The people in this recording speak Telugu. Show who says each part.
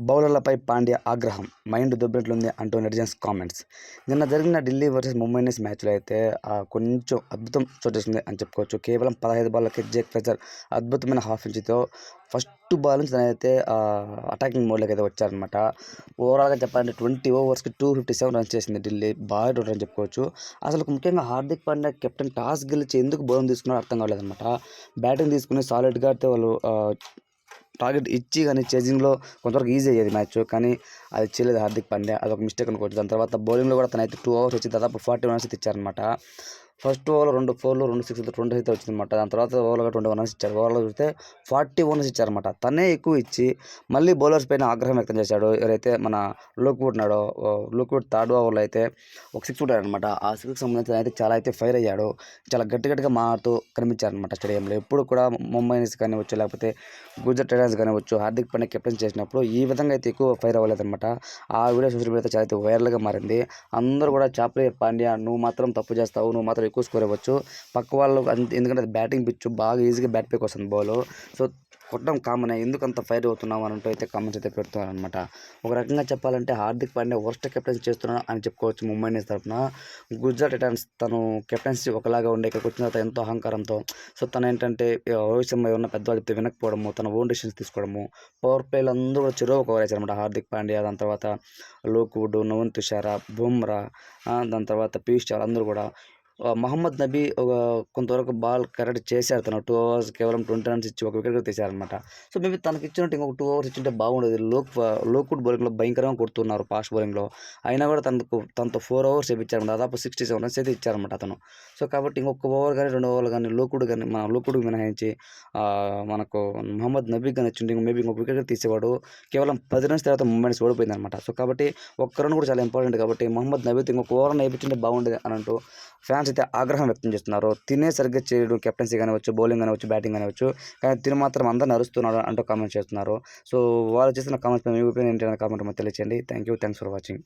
Speaker 1: బౌలర్లపై పాండ్యా ఆగ్రహం, మైండ్ దొబ్బినట్లుంది అంటూ నెటిజన్స్ కామెంట్స్. నిన్న జరిగిన ఢిల్లీ వర్సెస్ ముంబై ఇండియన్స్ మ్యాచ్లో అయితే కొంచెం అద్భుతం చోటేసింది అని చెప్పుకోవచ్చు. కేవలం 15 బాళ్ళకి జేక్ ఫ్రెజర్ అద్భుతమైన హాఫ్ ఇంచుతో ఫస్ట్ బాల్ నుంచి తనైతే అటాకింగ్ మోడ్లోకి అయితే వచ్చారనమాట. ఓవరాల్గా చెప్పాలంటే 20 ఓవర్స్కి 257 రన్స్ చేసింది ఢిల్లీ. బాగా టోటల్ అని చెప్పుకోవచ్చు. అసలు ముఖ్యంగా హార్దిక్ పాండ్యా కెప్టెన్ టాస్ గెలిచి ఎందుకు బౌలింగ్ తీసుకున్నారో అర్థం కాలేదన్నమాట. బ్యాటింగ్ తీసుకుని సాలిడ్గా అయితే వాళ్ళు టార్గెట్ ఇచ్చి కానీ చేజింగ్లో కొంతవరకు ఈజీ అయ్యేది మ్యాచ్, కానీ అది చేయలేదు హార్దిక్ పాండ్యా. అదొక మిస్టేక్ అనుకోవచ్చు. దాని తర్వాత బౌలింగ్లో కూడా తనైతే 2 ఓవర్స్ వచ్చి దాదాపు 40 రన్స్ ఇచ్చారనమాట. ఫస్ట్ ఓవర్లో 2 4లు 2 6లు 20 అయితే వచ్చిందన్నమాట. దాని తర్వాత ఓవర్లో 21 రన్స్ ఇచ్చారు. ఓవర్లో చూస్తే 41 రన్స్ ఇచ్చారనమాట. తనే ఎక్కువ ఇచ్చి మళ్ళీ బౌలర్స్ పైన ఆగ్రహం వ్యక్తం చేశాడు. ఎవరైతే మన లోక్వుడ్ ఉన్నాడో, లోక్వుడ్ థర్డ్ ఓవర్లో అయితే ఒక 6 కొట్టాడనమాట. ఆ 6కి సంబంధించి అయితే చాలా అయితే ఫైర్ అయ్యాడు. చాలా గట్టిగా మారుతూ కనిపించారనమాట స్టేడియంలో. ఎప్పుడు కూడా ముంబై ఇండియన్స్ కానివచ్చు, లేకపోతే గుజరాత్ టైటన్స్ కానివచ్చు, హార్దిక్ పాండ్యా కెప్టెన్ చేసినప్పుడు ఈ విధంగా అయితే ఎక్కువ ఫైర్ అవ్వలేదన్నమాట. ఆ వీడియో సోషల్ మీడియా చాలా అయితే వైరల్గా మారింది. అందరూ కూడా చాప్లే పాండ్యా, నువ్వు మాత్రం తప్పు చేస్తావు, నువ్వు మాత్రం ఎక్కువ స్కోర్ ఇవ్వచ్చు, పక్క వాళ్ళు ఎందుకంటే అది బ్యాటింగ్ పిచ్చు, బాగా ఈజీగా బ్యాట్ పైకి వస్తుంది బాల్, సో కొట్టడం కామనే, ఎందుకు అంత ఫైర్ అవుతున్నావు అని అయితే కామెంట్స్ అయితే పెడుతున్నారు అనమాట. ఒక రకంగా చెప్పాలంటే హార్దిక్ పాండ్యా వర్స్ట్ కెప్టెన్సీ చేస్తున్నాడు అని చెప్పుకోవచ్చు ముంబై ఇండియన్స్ తరఫున. గుజరాత్ టైటన్స్ తను కెప్టెన్సీ ఒకలాగా ఉండే ఇక్కడికి వచ్చిన తర్వాత ఎంతో అహంకారంతో, సో తను ఏంటంటే రోహిత్ శర్మ ఏమన్నా పెద్దవాళ్ళు చెప్తే వినకపోవడము, తన ఓన్ డెసిషన్స్ తీసుకోవడము, పవర్ ప్లేలు అందరూ కూడా చెరువు కవర్ చేశారనమాట. హార్దిక్ పాండ్యా, దాని తర్వాత లోక్వుడ్, నవన్ తుషారా, బుమ్రా, దాని తర్వాత పీయూష్ చావ్లా అందరూ కూడా. మహమ్మద్ నబీ కొంతవరకు బాల్ కరెక్ట్ చేశారు. తను 2 ఓవర్స్ కేవలం 20 రన్స్ ఇచ్చి ఒక వికెట్ తీశారనమాట. సో మేబీ తనకి ఇచ్చినట్టు ఇంకొక 2 ఓవర్స్ ఇచ్చింటే బాగుండేది. లోక్వుడ్ బౌలింగ్లో భయంకరంగా కొడుతున్నారు ఫాస్ట్ బౌలింగ్లో. అయినా కూడా తనతో 4 ఓవర్స్ ఇచ్చారు, దాదాపు 67 రన్స్ అయితే ఇచ్చారనమాట అతను. సో కాబట్టి ఇంకొక ఓవర్ కానీ 2 ఓవర్లు కానీ మన లోక్వుడ్ మినహాయించి మనకు మహమ్మద్ నబీ కానీ ఇచ్చింటే మేబీ ఇంకొక వికెట్ తీసేవాడు. కేవలం 10 రన్స్ తర్వాత ముంబై ఇండియన్స్ ఓడిపోయింది అనమాట. సో కాబట్టి ఒక్క రన్ కూడా చాలా ఇంపార్టెంట్. కాబట్టి మహమ్మద్ నబీతో ఇంకొక ఓవర్ వేయించుంటే బాగుండేది అని అంటూ ఫ్యాన్స్ అయితే ఆగ్రహం వ్యక్తం చేస్తున్నారు. తినే సరిగ్గా చేయడు, కెప్టెన్సీ కానివచ్చు, బౌలింగ్ కానివచ్చు, బ్యాటింగ్ కానివచ్చు, కానీ తిని మాత్రం అందరిని అరుస్తున్నాడు అంటూ కామెంట్ చేస్తున్నారు. సో వాళ్ళు చేస్తున్న కామెంట్స్ మీ ఒపీనియన్ ఏంటి అనే కామెంట్ తెలియచేయండి. Thanks for watching.